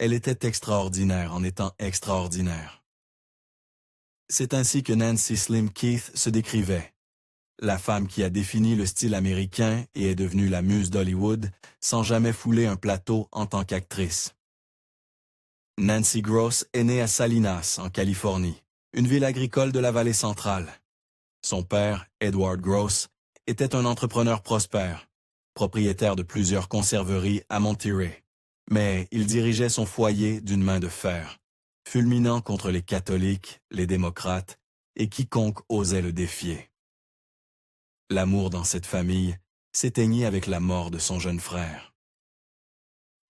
Elle était extraordinaire en étant extraordinaire. C'est ainsi que Nancy Slim Keith se décrivait. La femme qui a défini le style américain et est devenue la muse d'Hollywood sans jamais fouler un plateau en tant qu'actrice. Nancy Gross est née à Salinas, en Californie, une ville agricole de la vallée centrale. Son père, Edward Gross, était un entrepreneur prospère, propriétaire de plusieurs conserveries à Monterey. Mais il dirigeait son foyer d'une main de fer, fulminant contre les catholiques, les démocrates et quiconque osait le défier. L'amour dans cette famille s'éteignit avec la mort de son jeune frère.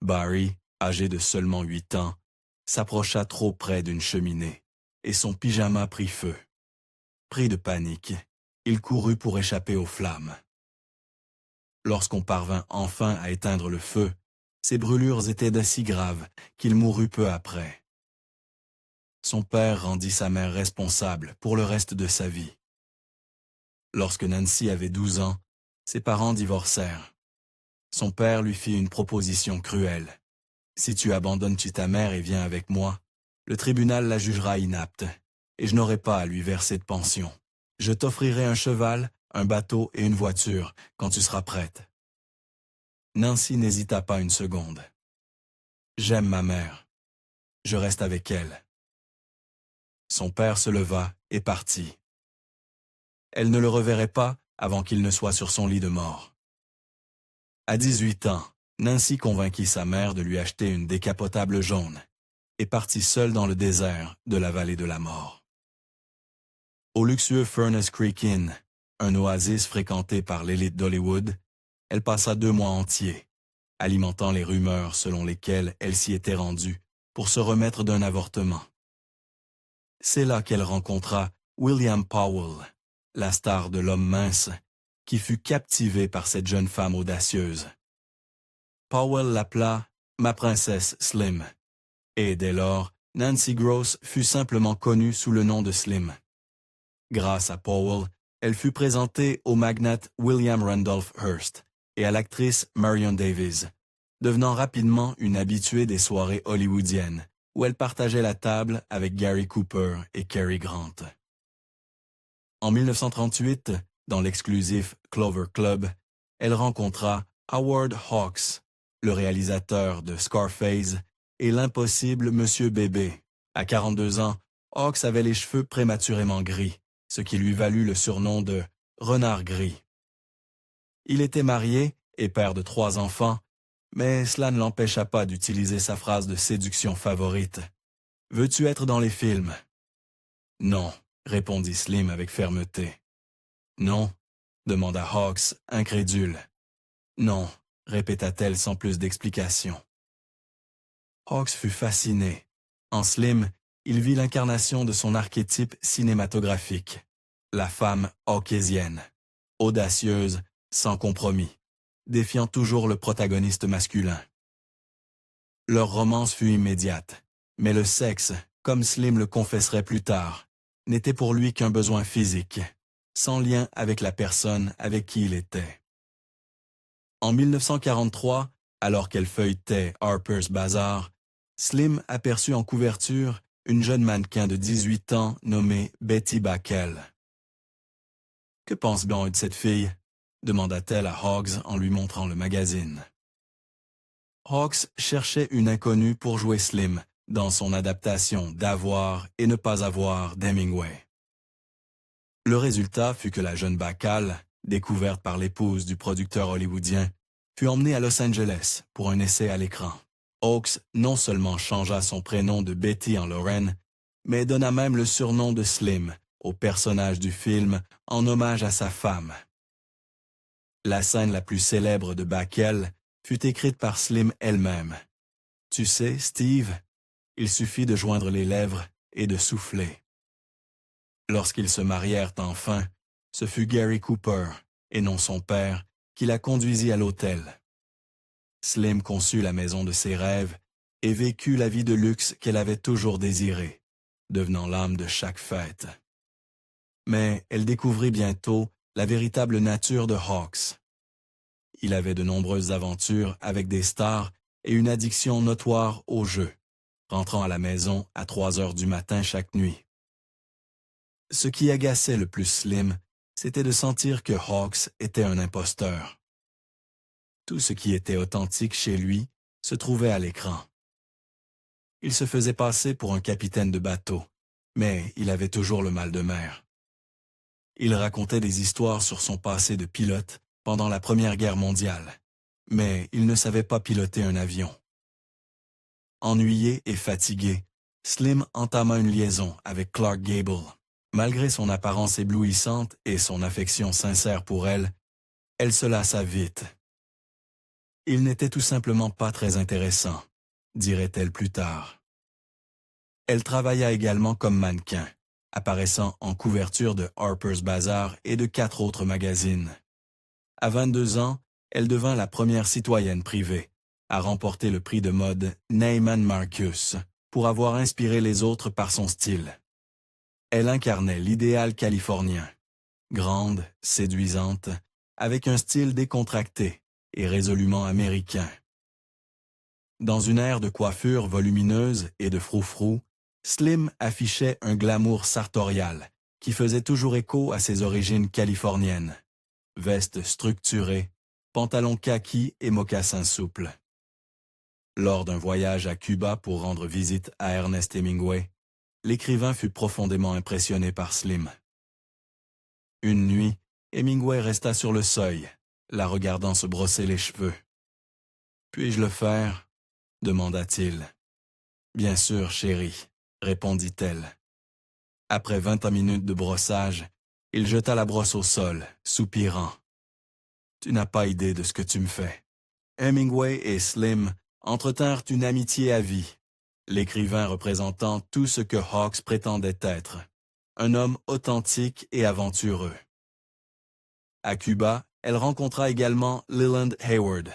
Barry, âgé de seulement 8 ans, s'approcha trop près d'une cheminée, et son pyjama prit feu. Pris de panique, il courut pour échapper aux flammes. Lorsqu'on parvint enfin à éteindre le feu, ses brûlures étaient d'aussi graves qu'il mourut peu après. Son père rendit sa mère responsable pour le reste de sa vie. Lorsque Nancy avait 12 ans, ses parents divorcèrent. Son père lui fit une proposition cruelle. « Si tu abandonnes ta mère et viens avec moi, le tribunal la jugera inapte, et je n'aurai pas à lui verser de pension. Je t'offrirai un cheval, un bateau et une voiture quand tu seras prête. » Nancy n'hésita pas une seconde. « J'aime ma mère. Je reste avec elle. » Son père se leva et partit. Elle ne le reverrait pas avant qu'il ne soit sur son lit de mort. À 18 ans, Nancy convainquit sa mère de lui acheter une décapotable jaune et partit seule dans le désert de la vallée de la mort. Au luxueux Furnace Creek Inn, un oasis fréquenté par l'élite d'Hollywood, elle passa 2 mois entiers, alimentant les rumeurs selon lesquelles elle s'y était rendue pour se remettre d'un avortement. C'est là qu'elle rencontra William Powell, la star de l'homme mince, qui fut captivé par cette jeune femme audacieuse. Powell l'appela « ma princesse Slim », et dès lors, Nancy Gross fut simplement connue sous le nom de Slim. Grâce à Powell, elle fut présentée au magnate William Randolph Hearst et à l'actrice Marion Davies, devenant rapidement une habituée des soirées hollywoodiennes, où elle partageait la table avec Gary Cooper et Cary Grant. En 1938, dans l'exclusif Clover Club, elle rencontra Howard Hawks, le réalisateur de Scarface, et l'impossible Monsieur Bébé. À 42 ans, Hawks avait les cheveux prématurément gris, ce qui lui valut le surnom de « renard gris ». Il était marié et père de 3 enfants, mais cela ne l'empêcha pas d'utiliser sa phrase de séduction favorite. « Veux-tu être dans les films ?» ?»« Non », répondit Slim avec fermeté. « Non ?» demanda Hawks, incrédule. « Non », répéta-t-elle sans plus d'explication. Hawks fut fasciné. En Slim, il vit l'incarnation de son archétype cinématographique, la femme hawkésienne, audacieuse, sans compromis, défiant toujours le protagoniste masculin. Leur romance fut immédiate, mais le sexe, comme Slim le confesserait plus tard, n'était pour lui qu'un besoin physique, sans lien avec la personne avec qui il était. En 1943, alors qu'elle feuilletait Harper's Bazaar, Slim aperçut en couverture une jeune mannequin de 18 ans nommée Betty Backel. « Que pense-t-on de cette fille ?» demanda-t-elle à Hawks en lui montrant le magazine. Hawks cherchait une inconnue pour jouer Slim dans son adaptation d'Avoir et ne pas avoir d'Hemingway. Le résultat fut que la jeune Bacall, découverte par l'épouse du producteur hollywoodien, fut emmenée à Los Angeles pour un essai à l'écran. Hawks non seulement changea son prénom de Betty en Lorraine, mais donna même le surnom de Slim au personnage du film en hommage à sa femme. La scène la plus célèbre de Bacall fut écrite par Slim elle-même. « Tu sais, Steve, il suffit de joindre les lèvres et de souffler. » Lorsqu'ils se marièrent enfin, ce fut Gary Cooper, et non son père, qui la conduisit à l'hôtel. Slim conçut la maison de ses rêves et vécut la vie de luxe qu'elle avait toujours désirée, devenant l'âme de chaque fête. Mais elle découvrit bientôt la véritable nature de Hawks. Il avait de nombreuses aventures avec des stars et une addiction notoire au jeu, rentrant à la maison à 3 heures du matin chaque nuit. Ce qui agaçait le plus Slim, c'était de sentir que Hawks était un imposteur. Tout ce qui était authentique chez lui se trouvait à l'écran. Il se faisait passer pour un capitaine de bateau, mais il avait toujours le mal de mer. Il racontait des histoires sur son passé de pilote pendant la Première Guerre mondiale, mais il ne savait pas piloter un avion. Ennuyé et fatigué, Slim entama une liaison avec Clark Gable. Malgré son apparence éblouissante et son affection sincère pour elle, elle se lassa vite. Il n'était tout simplement pas très intéressant, dirait-elle plus tard. Elle travailla également comme mannequin, apparaissant en couverture de Harper's Bazaar et de 4 autres magazines. À 22 ans, elle devint la première citoyenne privée à remporter le prix de mode Neiman Marcus pour avoir inspiré les autres par son style. Elle incarnait l'idéal californien, grande, séduisante, avec un style décontracté et résolument américain. Dans une ère de coiffure volumineuse et de froufrou, Slim affichait un glamour sartorial qui faisait toujours écho à ses origines californiennes. Veste structurée, pantalon kaki et mocassins souples. Lors d'un voyage à Cuba pour rendre visite à Ernest Hemingway, l'écrivain fut profondément impressionné par Slim. Une nuit, Hemingway resta sur le seuil, la regardant se brosser les cheveux. « Puis-je le faire ?» demanda-t-il. « Bien sûr, chérie, » répondit-elle. Après 20 minutes de brossage, il jeta la brosse au sol, soupirant. « Tu n'as pas idée de ce que tu me fais. » Hemingway et Slim entretinrent une amitié à vie, l'écrivain représentant tout ce que Hawks prétendait être, un homme authentique et aventureux. À Cuba, elle rencontra également Leland Hayward,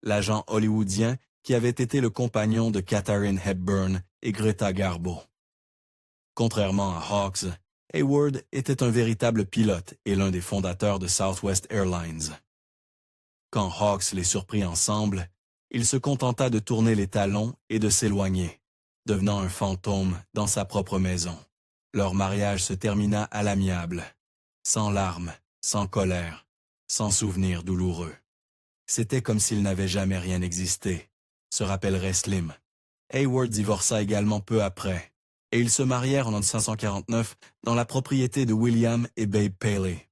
l'agent hollywoodien qui avait été le compagnon de Katharine Hepburn et Greta Garbo. Contrairement à Hawks, Hayward était un véritable pilote et l'un des fondateurs de Southwest Airlines. Quand Hawks les surprit ensemble, il se contenta de tourner les talons et de s'éloigner, devenant un fantôme dans sa propre maison. Leur mariage se termina à l'amiable, sans larmes, sans colère, sans souvenirs douloureux. C'était comme s'il n'avait jamais rien existé, se rappellerait Slim. Hayward divorça également peu après, et ils se marièrent en 1949 dans la propriété de William et Babe Paley.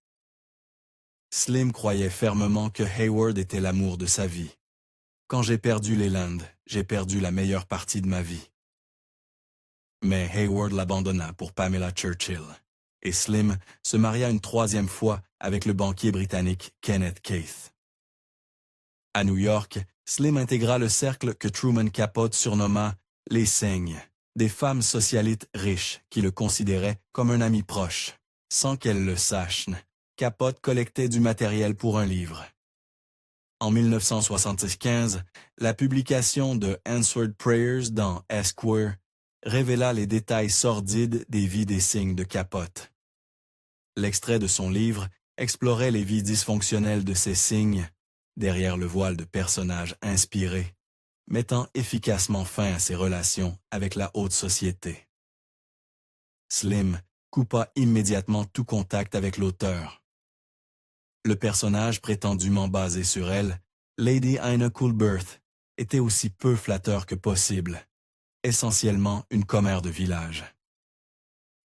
Slim croyait fermement que Hayward était l'amour de sa vie. Quand j'ai perdu Leland, j'ai perdu la meilleure partie de ma vie. Mais Hayward l'abandonna pour Pamela Churchill, et Slim se maria une 3e fois avec le banquier britannique Kenneth Keith. À New York, Slim intégra le cercle que Truman Capote surnomma « les Cygnes », des femmes socialites riches qui le considéraient comme un ami proche. Sans qu'elles le sachent, Capote collectait du matériel pour un livre. En 1975, la publication de Answered Prayers dans Esquire révéla les détails sordides des vies des Cygnes de Capote. L'extrait de son livre explorait les vies dysfonctionnelles de ces Cygnes, derrière le voile de personnages inspirés, mettant efficacement fin à ses relations avec la haute société. Slim coupa immédiatement tout contact avec l'auteur. Le personnage prétendument basé sur elle, Lady Ina Coolbirth, était aussi peu flatteur que possible, essentiellement une commère de village.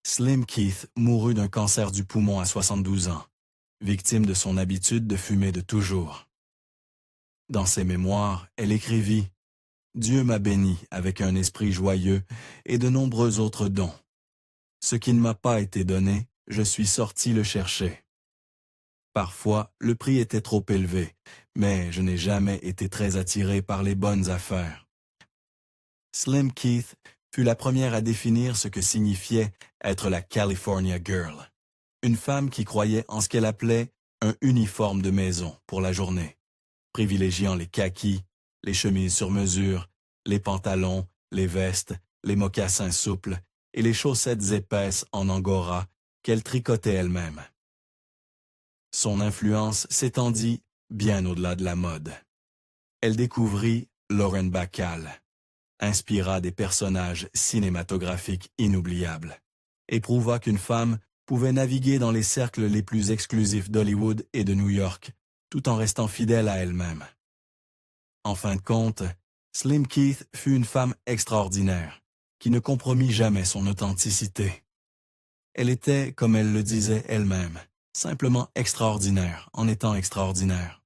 Slim Keith mourut d'un cancer du poumon à 72 ans, victime de son habitude de fumer de toujours. Dans ses mémoires, elle écrivit « Dieu m'a béni avec un esprit joyeux et de nombreux autres dons. Ce qui ne m'a pas été donné, je suis sorti le chercher. Parfois, le prix était trop élevé, mais je n'ai jamais été très attiré par les bonnes affaires. » Slim Keith fut la première à définir ce que signifiait être la California Girl, une femme qui croyait en ce qu'elle appelait un uniforme de maison pour la journée, privilégiant les kakis, les chemises sur mesure, les pantalons, les vestes, les mocassins souples et les chaussettes épaisses en angora qu'elle tricotait elle-même. Son influence s'étendit bien au-delà de la mode. Elle découvrit Lauren Bacall, inspira des personnages cinématographiques inoubliables et prouva qu'une femme pouvait naviguer dans les cercles les plus exclusifs d'Hollywood et de New York, tout en restant fidèle à elle-même. En fin de compte, Slim Keith fut une femme extraordinaire, qui ne compromit jamais son authenticité. Elle était, comme elle le disait elle-même, simplement extraordinaire en étant extraordinaire.